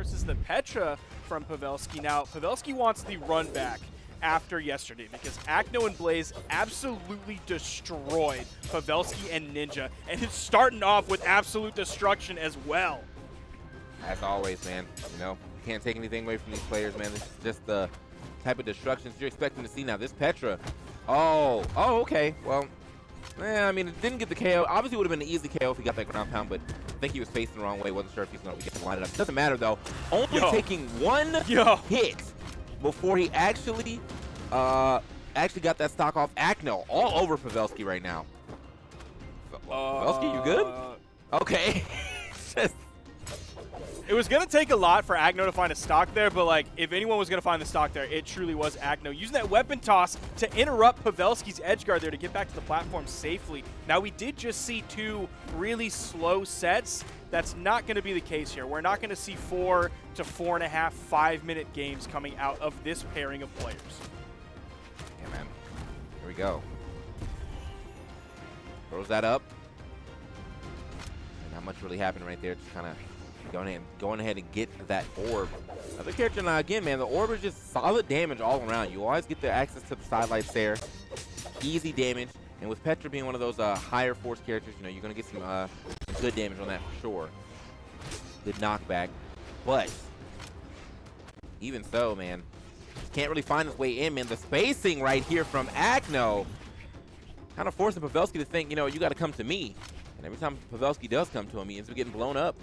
versus the Petra from Pavelski. Now, Pavelski wants the run back after yesterday because Acno and Blaze absolutely destroyed Pavelski and Ninja, and it's starting off with absolute destruction as well. As always, man, you know, you can't take anything away from these players, man. This is just the type of destructions you're expecting to see now. This Petra, oh, okay, well, I mean, it didn't get the KO. Obviously, it would have been an easy KO if he got that ground pound, but I think he was facing the wrong way. Wasn't sure if he's going to get to line it up. Doesn't matter, though. Only taking one hit before he actually got that stock off. Acno all over Pavelski right now. Pavelski, you good? Okay. It was going to take a lot for Acno to find a stock there, but like if anyone was going to find the stock there, it truly was Acno. Using that weapon toss to interrupt Pavelski's edge guard there to get back to the platform safely. Now, we did just see 2 really slow sets. That's not going to be the case here. We're not going to see 4 to 4.5, 5-minute games coming out of this pairing of players. Yeah, man. Here we go. Throws that up. And not much really happened right there. Just kind of going ahead and get that orb. Another character now, again, man, the orb is just solid damage all around. You always get the access to the sidelights there. Easy damage. And with Petra being one of those higher force characters, you know, you're going to get some good damage on that for sure. Good knockback. But even so, man, can't really find his way in, man. The spacing right here from Acno kind of forcing Pavelski to think, you know, you got to come to me. And every time Pavelski does come to him, he ends up getting blown up.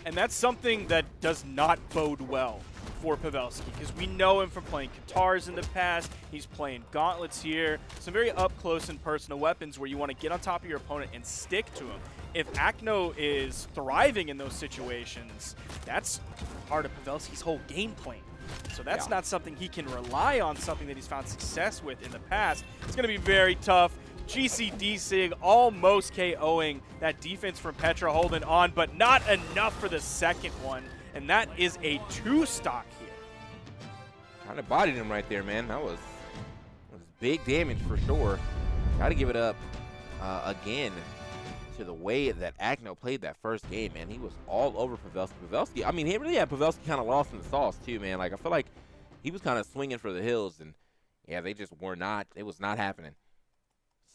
And that's something that does not bode well for Pavelski because we know him from playing Katars in the past. He's playing Gauntlets here. Some very up-close and personal weapons where you want to get on top of your opponent and stick to him. If Acno is thriving in those situations, that's part of Pavelski's whole game plan. So that's not something he can rely on, something that he's found success with in the past. It's going to be very tough. GCD Sig almost KOing that defense from Petra, holding on, but not enough for the second one. And that is a 2-stock here. Kind of bodied him right there, man. That was big damage for sure. Got to give it up again to the way that Acno played that first game, man. He was all over Pavelski. I mean, he really had Pavelski kind of lost in the sauce too, man. Like, I feel like he was kind of swinging for the hills, and yeah, they just were not. It was not happening.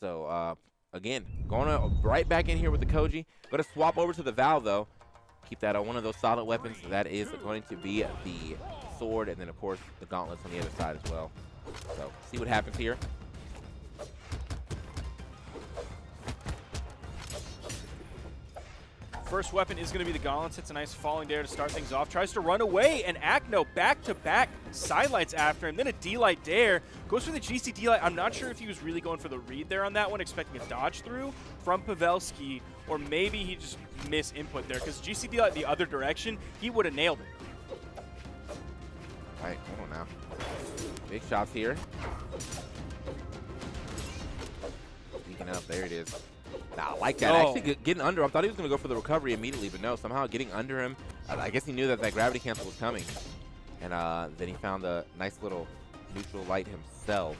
So, again, going right back in here with the Koji. Going to swap over to the Val, though. Keep that on one of those solid weapons. That is going to be the sword, and then, of course, the gauntlets on the other side as well. So, see what happens here. First weapon is going to be the gauntlets. It's a nice falling dare to start things off. Tries to run away, and Acno back-to-back sidelights after him. Then a D-light dare. Goes for the GC D-light. I'm not sure if he was really going for the read there on that one, expecting a dodge through from Pavelski, or maybe he just missed input there, because GC D-light the other direction, he would have nailed it. All right, hold on now. Big shots here. Speaking up, there it is. Nah, I like that. Actually, getting under him. I thought he was going to go for the recovery immediately, but no, somehow getting under him. I guess he knew that gravity cancel was coming. And then he found a nice little neutral light himself.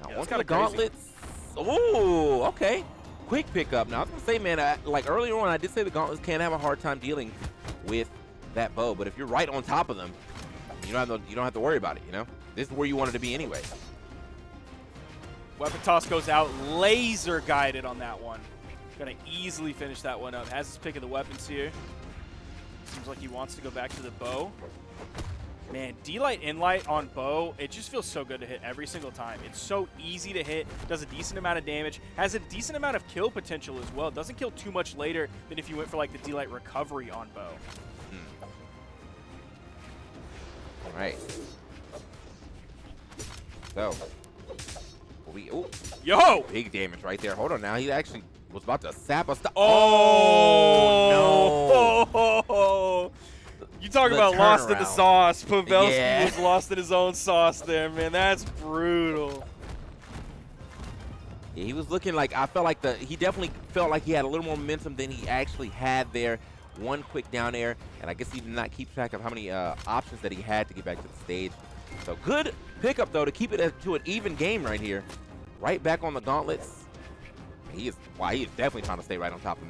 Now, once the gauntlets. Oh, okay. Quick pickup. Now, I was going to say, man, like earlier on, I did say the gauntlets can have a hard time dealing with that bow. But if you're right on top of them, you don't have to worry about it, you know? This is where you wanted to be anyway. Weapon toss goes out, laser guided on that one. Gonna easily finish that one up. Has his pick of the weapons here. Seems like he wants to go back to the bow. Man, D-light, in-light on bow, it just feels so good to hit every single time. It's so easy to hit, does a decent amount of damage, has a decent amount of kill potential as well. It doesn't kill too much later than if you went for like the D-light recovery on bow. All right. So. Yo! Big damage right there. Hold on now. He actually was about to sap us. Oh, no. You talk about lost in the sauce. Pavelski was lost in his own sauce there, man. That's brutal. Yeah, he was looking like, I felt like he definitely felt like he had a little more momentum than he actually had there. One quick down air, and I guess he did not keep track of how many options that he had to get back to the stage. So good pickup, though, to keep it to an even game right here. Right back on the gauntlets. He is definitely trying to stay right on top of him.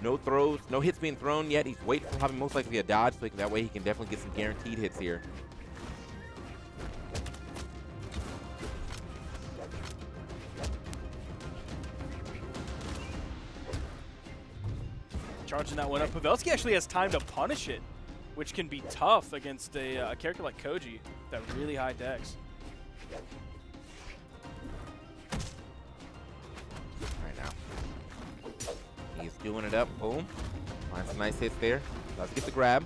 No No throws, no hits being thrown yet. He's waiting for probably most likely a dodge, so that way he can definitely get some guaranteed hits here. Charging that one up. Pavelski actually has time to punish it, which can be tough against a character like Koji, that really high dex. Right now. He's doing it up. Boom. Find some nice hits there. Let's get the grab.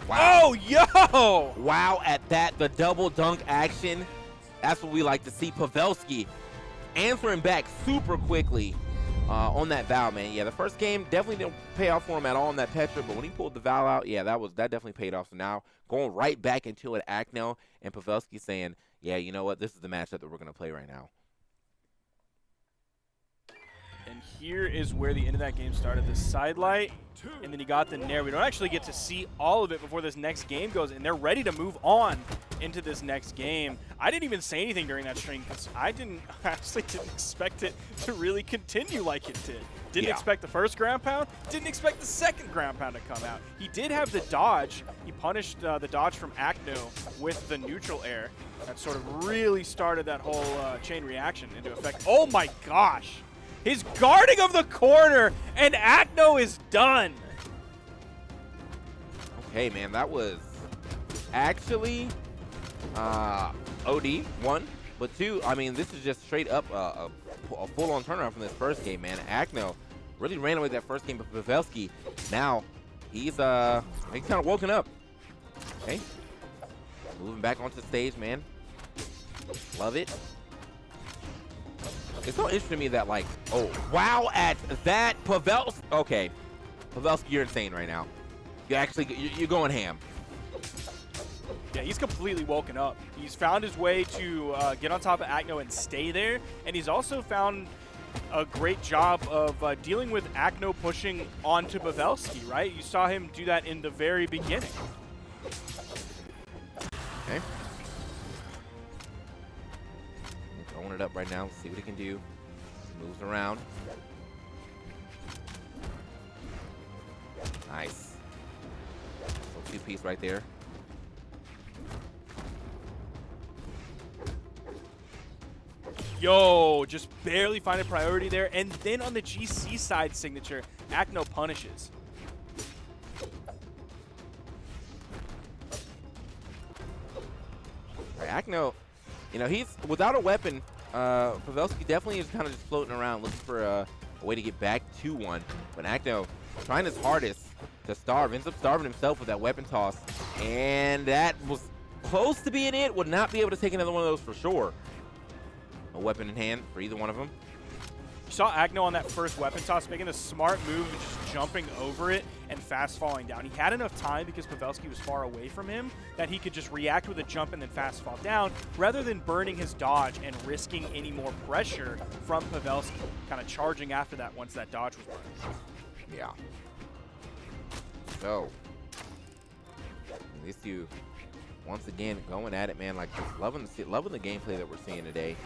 Wow. Oh, yo! Wow, at that, the double dunk action. That's what we like to see. Pavelski answering back super quickly on that Val, man. Yeah, the first game definitely didn't pay off for him at all on that Petra, but when he pulled the Val out, yeah, that definitely paid off. So now going right back into it, Acno and Pavelski saying, yeah, you know what, this is the matchup that we're going to play right now. And here is where the end of that game started. The sidelight, and then he got the nair. We don't actually get to see all of it before this next game goes, and they're ready to move on into this next game. I didn't even say anything during that stream because I actually didn't expect it to really continue like it did. Didn't expect the first ground pound, didn't expect the second ground pound to come out. He did have the dodge. He punished the dodge from Acno with the neutral air. That sort of really started that whole chain reaction into effect. Oh my gosh! His guarding of the corner, and Acno is done. Okay, man, that was actually OD, one. But two, I mean, this is just straight up a full-on turnaround from this first game, man. Acno really ran away that first game, but Pavelski, now he's kind of woken up. Okay, moving back onto the stage, man. Love it. It's so interesting to me that, like, oh, wow, at that, Pavelski. Okay, Pavelski, you're insane right now. You're going ham. Yeah, he's completely woken up. He's found his way to get on top of Acno and stay there, and he's also found a great job of dealing with Acno pushing onto Pavelski, right? You saw him do that in the very beginning. Okay. Throwing it up right now. Let's see what he can do. Moves around. Nice. So two-piece right there. Yo, just barely finding priority there. And then on the GC side signature, Acno punishes. Right, Acno, you know, he's without a weapon. Pavelski definitely is kind of just floating around looking for a way to get back to one. But Acno trying his hardest to starve, ends up starving himself with that weapon toss. And that was close to being it. Would not be able to take another one of those for sure. A weapon in hand for either one of them. You saw Acno on that first weapon toss making a smart move and just jumping over it and fast falling down. He had enough time because Pavelski was far away from him that he could just react with a jump and then fast fall down rather than burning his dodge and risking any more pressure from Pavelski, kind of charging after that once that dodge was burned. Yeah. So, these two, once again, going at it, man. Like, loving the gameplay that we're seeing today.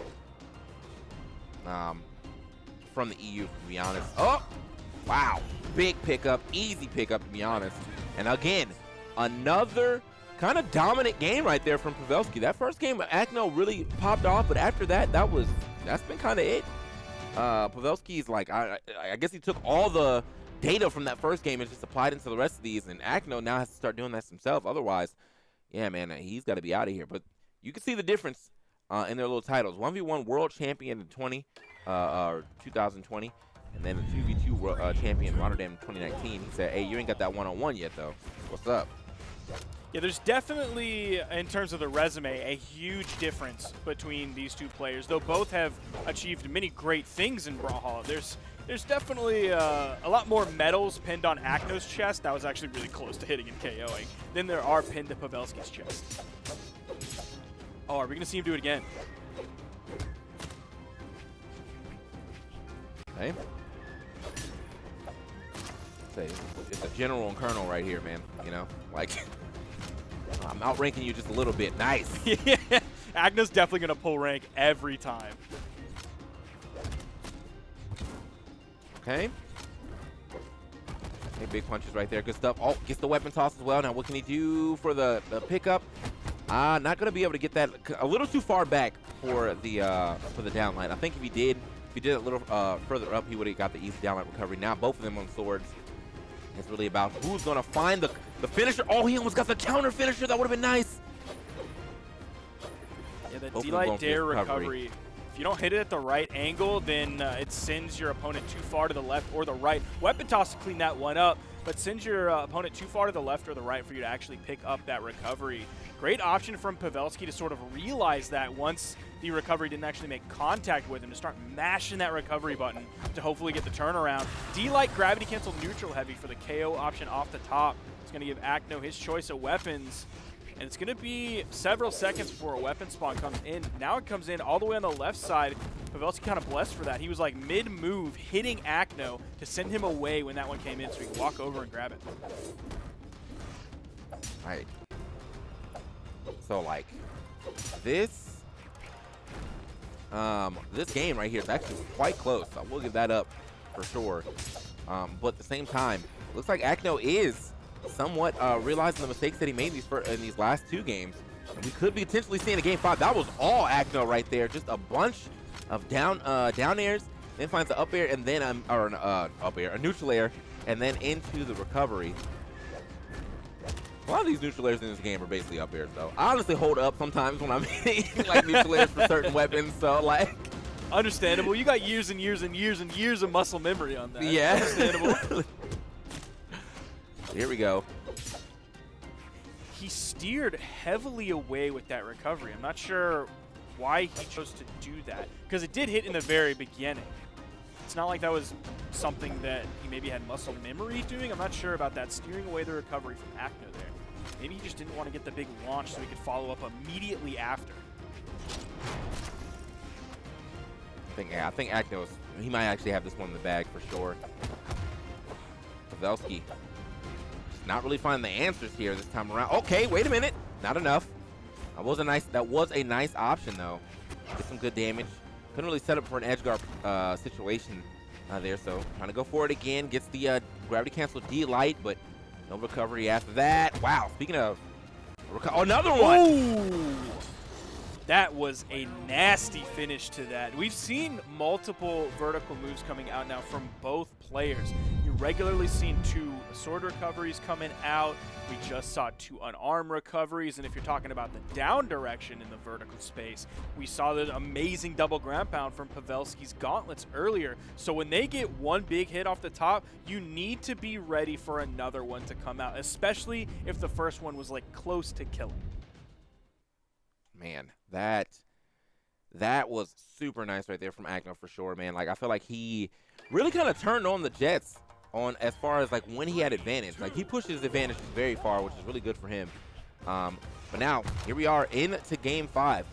From the EU, to be honest. Oh, wow. Big pickup, easy pickup, to be honest. And again, another kind of dominant game right there from Pavelski. That first game, Acno really popped off, but after that, that's been kind of it. Pavelski's like, I guess he took all the data from that first game and just applied it to the rest of these, and Acno now has to start doing that himself. Otherwise, yeah, man, he's got to be out of here. But you can see the difference in their little titles. 1v1 World Champion in 2020, and then the 2v2 World Champion Rotterdam in 2019. He said, hey, you ain't got that one-on-one yet, though. What's up? Yeah, there's definitely, in terms of the resume, a huge difference between these two players, though both have achieved many great things in Brawlhalla. There's definitely a lot more medals pinned on Acno's chest. That was actually really close to hitting and KOing than there are pinned to Pavelski's chest. Oh, are we going to see him do it again? Hey. Say, it's a general and colonel right here, man. You know, like, I'm outranking you just a little bit. Nice. Yeah, Acno's definitely going to pull rank every time. Okay. Okay, big punches right there. Good stuff. Oh, gets the weapon toss as well. Now, what can he do for the pickup? Not going to be able to get that a little too far back for the downlight. I think if he did it a little further up, he would have got the easy downlight recovery. Now, both of them on swords. It's really about who's going to find the finisher. Oh, he almost got the counter finisher. That would have been nice. Yeah, the D-Light Dare recovery. If you don't hit it at the right angle, then it sends your opponent too far to the left or the right. Weapon toss to clean that one up, but sends your opponent too far to the left or the right for you to actually pick up that recovery. Great option from Pavelski to sort of realize that once the recovery didn't actually make contact with him, to start mashing that recovery button to hopefully get the turnaround. D-Light gravity cancel neutral heavy for the KO option off the top. It's going to give Acno his choice of weapons. And it's going to be several seconds before a weapon spawn comes in. Now it comes in all the way on the left side. Pavelski kind of blessed for that. He was like mid-move hitting Acno to send him away when that one came in so he could walk over and grab it. Right. So like this game right here is actually quite close. I will give that up for sure. But at the same time, looks like Acno is somewhat realizing the mistakes that he made in these last two games. And we could be potentially seeing a game 5. That was all Acno right there. Just a bunch of down airs, then finds the up air, and then a neutral air, and then into the recovery. A lot of these neutral airs in this game are basically up airs, though. I honestly hold up sometimes when I'm hitting like neutral airs for certain weapons, so like. Understandable. You got years and years and years and years of muscle memory on that. Yeah. Understandable. Here we go. He steered heavily away with that recovery. I'm not sure why he chose to do that, because it did hit in the very beginning. It's not like that was something that he maybe had muscle memory doing. I'm not sure about that, steering away the recovery from Acno there. Maybe he just didn't want to get the big launch so he could follow up immediately after. I think Acno, he might actually have this one in the bag for sure. Pavelski not really finding the answers here this time around. Okay, wait a minute. Not enough. That was a nice option though. Get some good damage. Couldn't really set up for an edge guard situation there, so trying to go for it again. Gets the gravity cancel D-Light, but no recovery after that. Wow, speaking of another one. Ooh. That was a nasty finish to that. We've seen multiple vertical moves coming out now from both players. You regularly seen 2 sword recoveries coming out. We just saw 2 unarmed recoveries. And if you're talking about the down direction in the vertical space, we saw the amazing double ground pound from Pavelski's gauntlets earlier. So when they get one big hit off the top, you need to be ready for another one to come out, especially if the first one was like close to killing. Man, that was super nice right there from Acno for sure, man. Like, I feel like he really kind of turned on the Jets on as far as like when he had advantage. Like, he pushed his advantage very far, which is really good for him. But now here we are into game 5.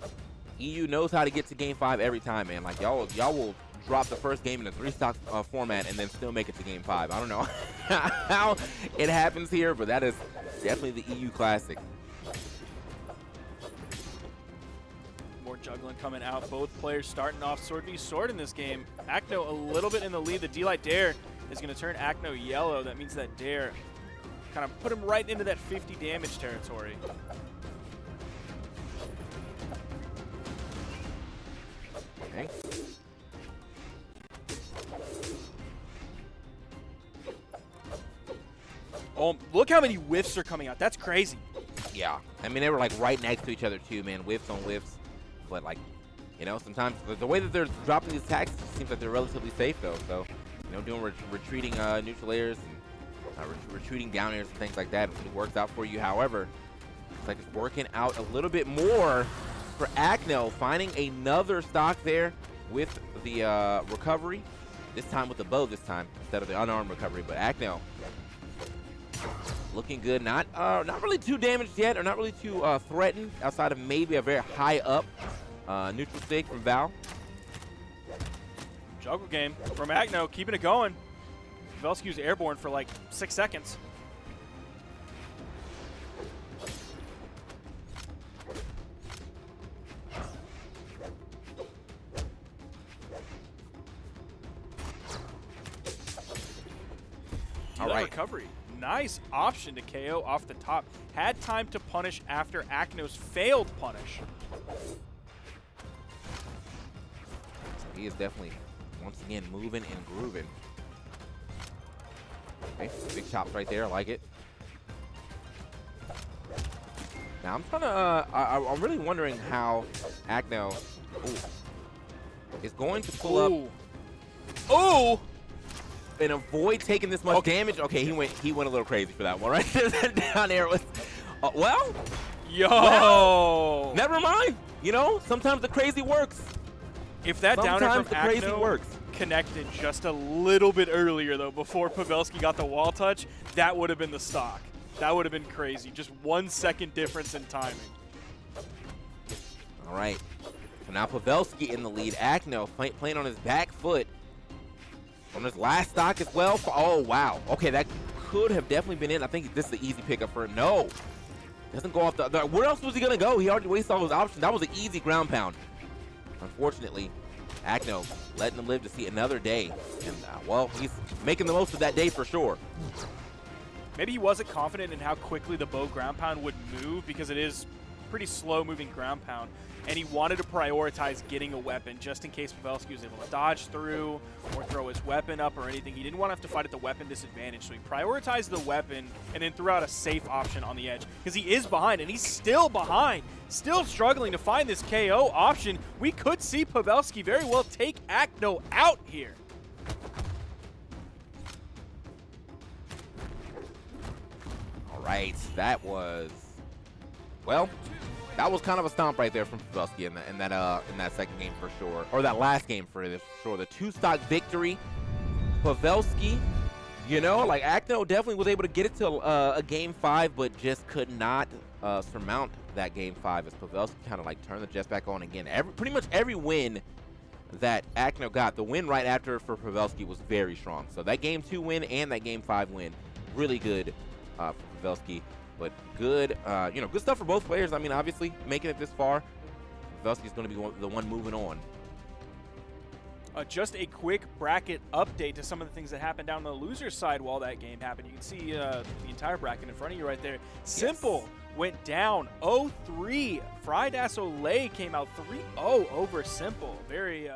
EU knows how to get to game 5 every time, man. Like, y'all will drop the first game in a 3-stock format and then still make it to game 5. I don't know how it happens here, but that is definitely the EU classic. More juggling coming out. Both players starting off sword v sword in this game. Acno a little bit in the lead. The D-Light Dare is going to turn Acno yellow. That means that Dare kind of put him right into that 50 damage territory. Okay. Oh, look how many whiffs are coming out. That's crazy. Yeah. I mean, they were like right next to each other too, man. Whiffs on whiffs. But like, you know, sometimes the way that they're dropping these attacks, it seems like they're relatively safe though. So, you know, doing retreating neutral airs and retreating down airs and things like that, it works out for you. However, it's like it's working out a little bit more for Acno, finding another stock there with the recovery. This time with the bow this time instead of the unarmed recovery. But Acno looking good. Not really too damaged yet, or not really too threatened outside of maybe a very high up neutral stick from Val. Juggle game from Acno, keeping it going. Pavelski was airborne for like 6 seconds. All right. Recovery. Nice option to KO off the top. Had time to punish after Acno's failed punish. He is definitely, once again, moving and grooving. Okay, big chops right there. I like it. Now I'm trying to. I'm really wondering how Acno is going to pull up. Oh! And avoid taking this much damage. Okay, he went a little crazy for that one, right? Down there was, well, never mind. You know, sometimes the crazy works. If that downer from crazy Acno works. Connected just a little bit earlier, though, before Pavelski got the wall touch, that would have been the stock. That would have been crazy. Just 1 second difference in timing. All right. So now Pavelski in the lead. Acno playing on his back foot. On his last stock as well. Oh, wow. Okay, that could have definitely been in. I think this is the easy pickup for him. No. Doesn't go off the... Where else was he going to go? He already wasted all his options. That was an easy ground pound. Unfortunately, Acno letting him live to see another day. And, well, he's making the most of that day for sure. Maybe he wasn't confident in how quickly the bow ground pound would move because it is pretty slow-moving ground pound. And he wanted to prioritize getting a weapon just in case Pavelski was able to dodge through or throw his weapon up or anything. He didn't want to have to fight at the weapon disadvantage, so he prioritized the weapon and then threw out a safe option on the edge because he is behind, and he's still behind, still struggling to find this KO option. We could see Pavelski very well take Acno out here. All right, that was, well, that was kind of a stomp right there from Pavelski in that second game for sure, or that last game for sure. The 2-stock victory. Pavelski, you know, like Acno definitely was able to get it to a game 5, but just could not surmount that game 5 as Pavelski kind of like turned the jets back on again. Pretty much every win that Acno got, the win right after for Pavelski was very strong. So that game 2 win and that game 5 win, really good for Pavelski. But good, you know, good stuff for both players. I mean, obviously, making it this far, Pavelski's going to be the one moving on. Just a quick bracket update to some of the things that happened down the loser side while that game happened. You can see the entire bracket in front of you right there. Simple went down 0-3. Fried Ass Olay came out 3-0 over Simple. Very...